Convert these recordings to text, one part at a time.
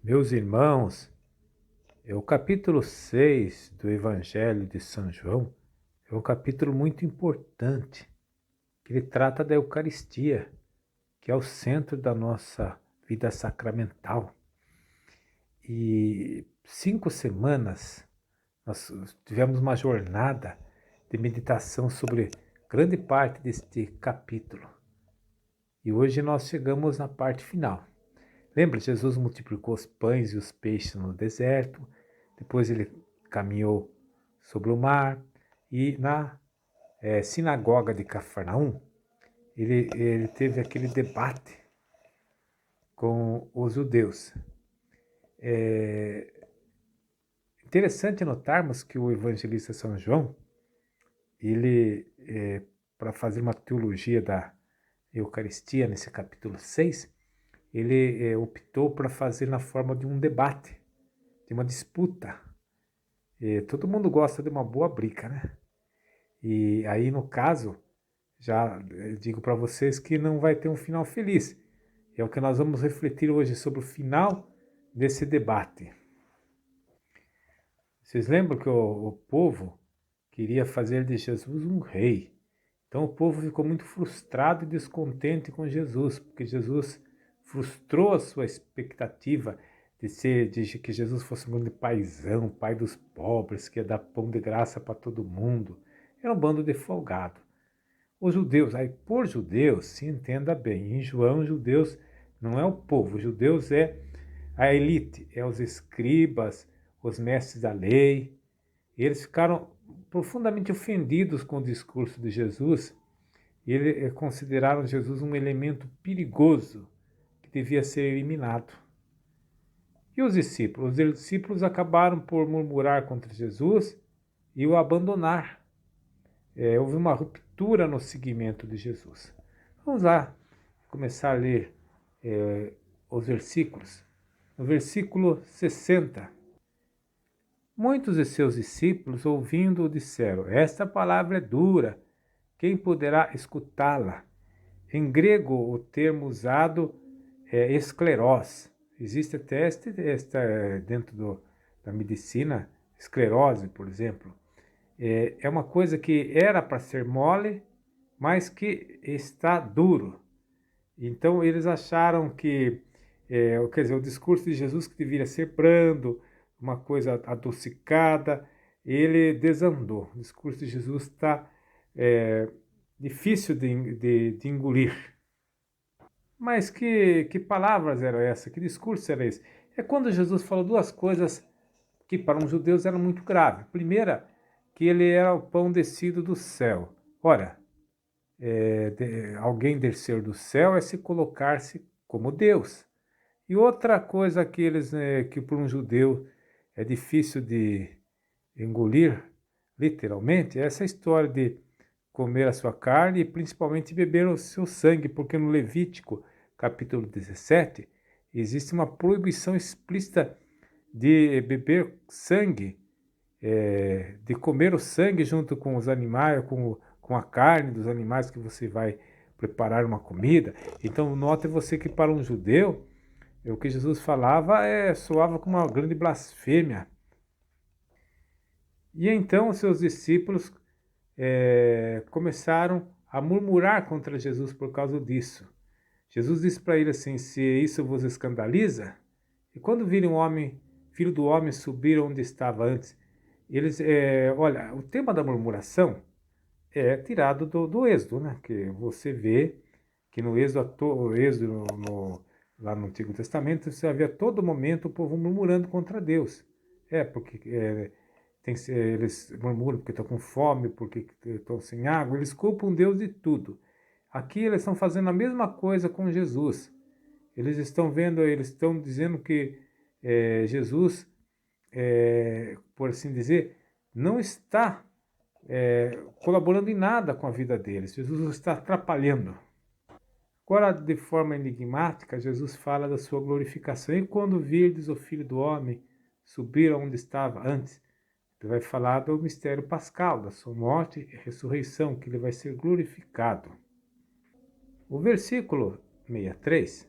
Meus irmãos, o capítulo 6 do Evangelho de São João é um capítulo muito importante, que ele trata da Eucaristia, que é o centro da nossa vida sacramental. E 5 semanas nós tivemos uma jornada de meditação sobre grande parte deste capítulo. E hoje nós chegamos na parte final. Lembra, Jesus multiplicou os pães e os peixes no deserto, depois ele caminhou sobre o mar e na sinagoga de Cafarnaum ele teve aquele debate com os judeus. É interessante notarmos que o evangelista São João, ele, para fazer uma teologia da Eucaristia nesse capítulo 6, ele optou para fazer na forma de um debate, de uma disputa. Todo mundo gosta de uma boa briga, né? E aí, no caso, já digo para vocês que não vai ter um final feliz. É o que nós vamos refletir hoje sobre o final desse debate. Vocês lembram que o povo queria fazer de Jesus um rei. Então o povo ficou muito frustrado e descontente com Jesus, porque Jesus frustrou a sua expectativa de que Jesus fosse um grande paizão, pai dos pobres, que ia dar pão de graça para todo mundo. Era um bando de folgado. Os judeus, aí por judeus, se entenda bem, em João, judeus não é o povo, os judeus é a elite, é os escribas, os mestres da lei. Eles ficaram profundamente ofendidos com o discurso de Jesus e eles consideraram Jesus um elemento perigoso que devia ser eliminado. E os discípulos? Os discípulos acabaram por murmurar contra Jesus e o abandonar. Houve uma ruptura no seguimento de Jesus. Vamos lá começar a ler os versículos. No versículo 60. Muitos de seus discípulos, ouvindo-o, disseram: Esta palavra é dura, quem poderá escutá-la? Em grego, o termo usado é esclerose. Existe até dentro da medicina, esclerose, por exemplo. É uma coisa que era para ser mole, mas que está duro. Então eles acharam que, quer dizer, o discurso de Jesus que deveria ser brando, uma coisa adocicada, ele desandou. O discurso de Jesus está difícil de engolir. Mas que palavras eram essas? Que discurso era esse? É quando Jesus falou duas coisas que para os judeus eram muito graves. Primeira, que ele era o pão descido do céu. Ora, alguém descer do céu é se colocar-se como Deus. E outra coisa que para um judeu é difícil de engolir, literalmente, é essa história de comer a sua carne e principalmente beber o seu sangue, porque no Levítico, capítulo 17, existe uma proibição explícita de beber sangue, de comer o sangue junto com os animais, com a carne dos animais que você vai preparar uma comida. Então, note você que para um judeu, o que Jesus falava soava como uma grande blasfêmia. E então os seus discípulos começaram a murmurar contra Jesus por causa disso. Jesus disse para eles assim: se isso vos escandaliza, e quando virem o homem, filho do homem, subir onde estava antes, eles, olha, o tema da murmuração é tirado do Êxodo, né? Que você vê que no Êxodo, lá no Antigo Testamento, você havia a todo momento o povo murmurando contra Deus. Porque eles murmuram porque estão com fome, porque estão sem água, eles culpam Deus de tudo. Aqui eles estão fazendo a mesma coisa com Jesus. Eles estão dizendo que Jesus, por assim dizer, não está colaborando em nada com a vida deles. Jesus está atrapalhando. Agora, de forma enigmática, Jesus fala da sua glorificação. E quando virdes o Filho do Homem subir aonde estava antes, ele vai falar do mistério pascal, da sua morte e ressurreição, que ele vai ser glorificado. O versículo 63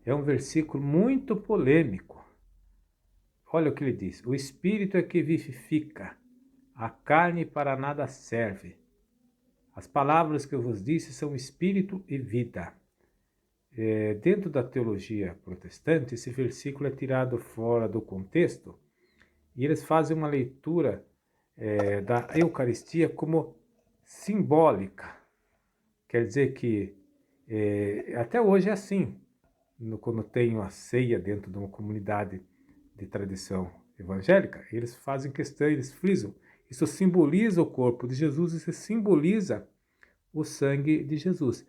é um versículo muito polêmico. olha o que ele diz: o Espírito é que vivifica, a carne para nada serve. As palavras que eu vos disse são espírito e vida. Dentro da teologia protestante, esse versículo é tirado fora do contexto e eles fazem uma leitura da Eucaristia como simbólica. Quer dizer que até hoje é assim. Quando tenho a ceia dentro de uma comunidade de tradição evangélica, eles fazem questão, eles frisam. Isso simboliza o corpo de Jesus, isso simboliza o sangue de Jesus.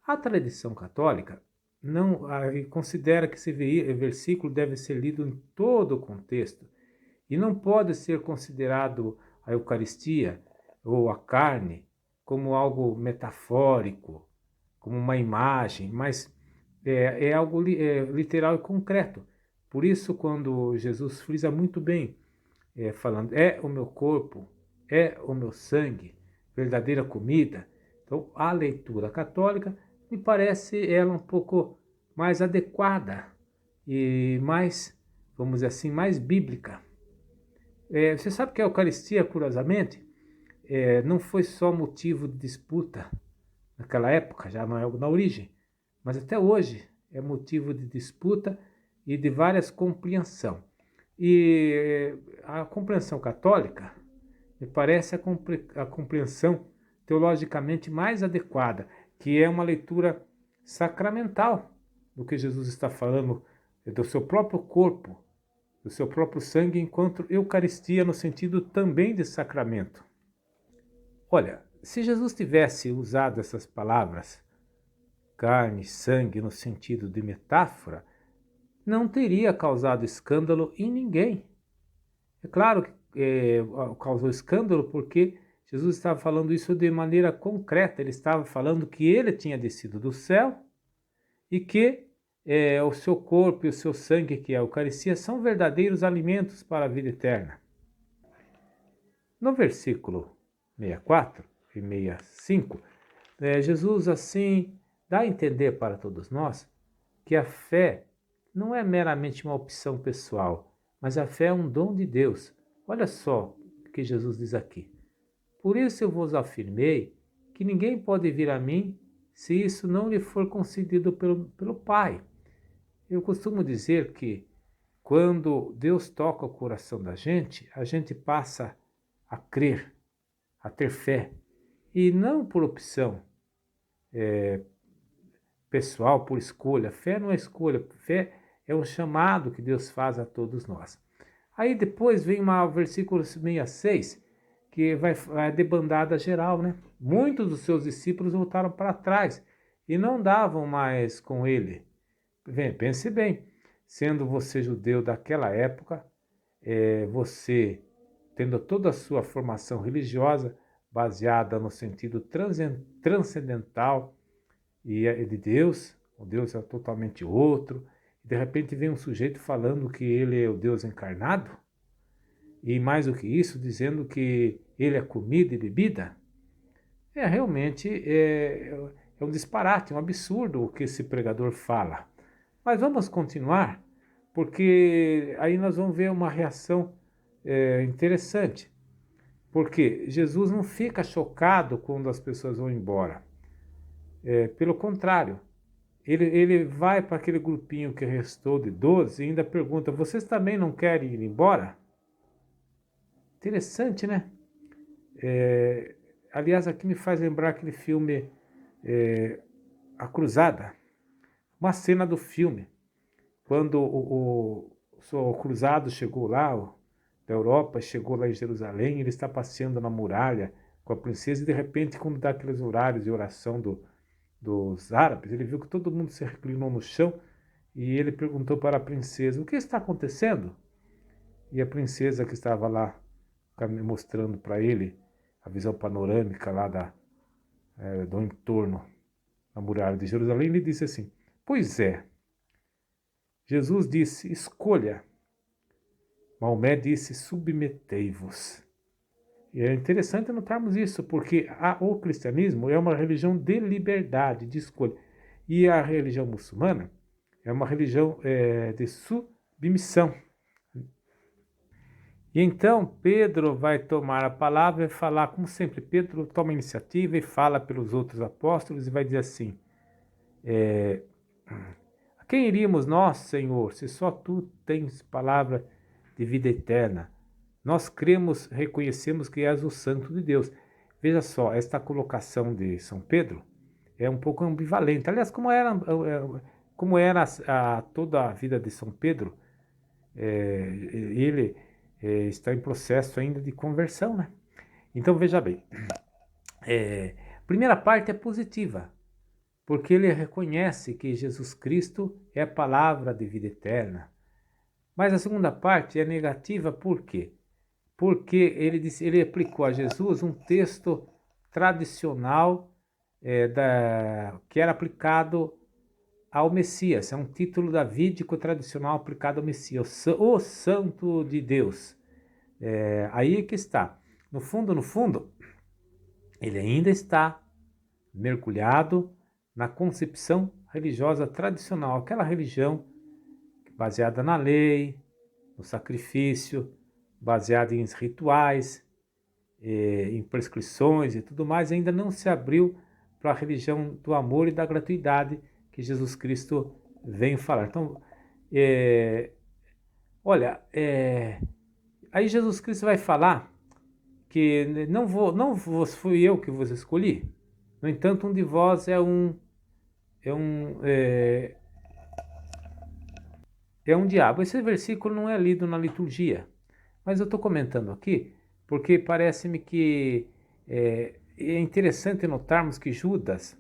A tradição católica não considera que esse versículo deve ser lido em todo o contexto e não pode ser considerado a Eucaristia ou a carne como algo metafórico, como uma imagem, mas é algo literal e concreto. Por isso, quando Jesus frisa muito bem, falando, é o meu corpo, é o meu sangue, verdadeira comida. Então, a leitura católica me parece ela um pouco mais adequada e mais, vamos dizer assim, mais bíblica. Você sabe que a Eucaristia, curiosamente, não foi só motivo de disputa naquela época, já na origem, mas até hoje é motivo de disputa e de várias compreensão. E a compreensão católica me parece a compreensão teologicamente mais adequada, que é uma leitura sacramental do que Jesus está falando, do seu próprio corpo, do seu próprio sangue, enquanto Eucaristia no sentido também de sacramento. Olha, se Jesus tivesse usado essas palavras, carne, sangue, no sentido de metáfora, não teria causado escândalo em ninguém. É claro que causou escândalo porque Jesus estava falando isso de maneira concreta. Ele estava falando que ele tinha descido do céu e que o seu corpo e o seu sangue, que é a Eucaristia, são verdadeiros alimentos para a vida eterna. No versículo 64 e 65, Jesus assim dá a entender para todos nós que a fé não é meramente uma opção pessoal, mas a fé é um dom de Deus. Olha só o que Jesus diz aqui. Por isso eu vos afirmei que ninguém pode vir a mim se isso não lhe for concedido pelo Pai. Eu costumo dizer que quando Deus toca o coração da gente, a gente passa a crer, a ter fé, e não por opção pessoal, por escolha. Fé não é escolha, fé é um chamado que Deus faz a todos nós. Aí depois vem o versículo 66, que vai a debandada geral, né? Muitos dos seus discípulos voltaram para trás e não davam mais com ele. Pense bem, sendo você judeu daquela época, você tendo toda a sua formação religiosa baseada no sentido transcendental e de Deus, o Deus é totalmente outro, e de repente vem um sujeito falando que ele é o Deus encarnado, e mais do que isso, dizendo que ele é comida e bebida. Realmente um disparate, um absurdo o que esse pregador fala. Mas vamos continuar, porque aí nós vamos ver uma reação interessante. Porque Jesus não fica chocado quando as pessoas vão embora. Pelo contrário, ele vai para aquele grupinho que restou de 12 e ainda pergunta, vocês também não querem ir embora? Interessante, né? Aliás, aqui me faz lembrar aquele filme A Cruzada. Uma cena do filme, quando o cruzado chegou lá, da Europa, chegou lá em Jerusalém, ele está passeando na muralha com a princesa e de repente, quando dá aqueles horários de oração dos árabes, ele viu que todo mundo se reclinou no chão e ele perguntou para a princesa, o que está acontecendo? E a princesa que estava lá mostrando para ele a visão panorâmica lá do entorno da muralha de Jerusalém, ele disse assim, pois é, Jesus disse, escolha. Maomé disse, submetei-vos. E é interessante notarmos isso, porque o cristianismo é uma religião de liberdade, de escolha. E a religião muçulmana é uma religião de submissão. E então Pedro vai tomar a palavra e falar, como sempre, Pedro toma a iniciativa e fala pelos outros apóstolos e vai dizer assim, a quem iríamos nós, Senhor, se só Tu tens palavra de vida eterna? Nós cremos, reconhecemos que és o Santo de Deus. Veja só, esta colocação de São Pedro é um pouco ambivalente. Aliás, como era toda a vida de São Pedro, ele está em processo ainda de conversão, né? Então veja bem, a primeira parte é positiva, porque ele reconhece que Jesus Cristo é a palavra de vida eterna. Mas a segunda parte é negativa, por quê? Porque ele aplicou a Jesus um texto tradicional que era aplicado ao Messias. É um título davídico tradicional aplicado ao Messias, o Santo de Deus. Aí é que está. No fundo, ele ainda está mergulhado na concepção religiosa tradicional, aquela religião baseada na lei, no sacrifício, baseada em rituais, em prescrições e tudo mais, ainda não se abriu para a religião do amor e da gratuidade que Jesus Cristo veio falar. Então, aí Jesus Cristo vai falar que não fui eu que vos escolhi. No entanto, um de vós é um diabo. Esse versículo não é lido na liturgia, mas eu estou comentando aqui porque parece-me que é interessante notarmos que Judas,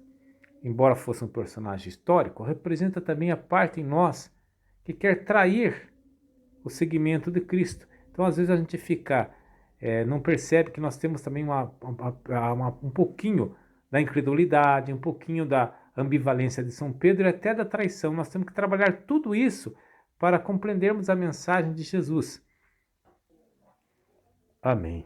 embora fosse um personagem histórico, representa também a parte em nós que quer trair o seguimento de Cristo. Então, às vezes a gente não percebe que nós temos também um pouquinho da incredulidade, um pouquinho da ambivalência de São Pedro e até da traição. Nós temos que trabalhar tudo isso para compreendermos a mensagem de Jesus. Amém.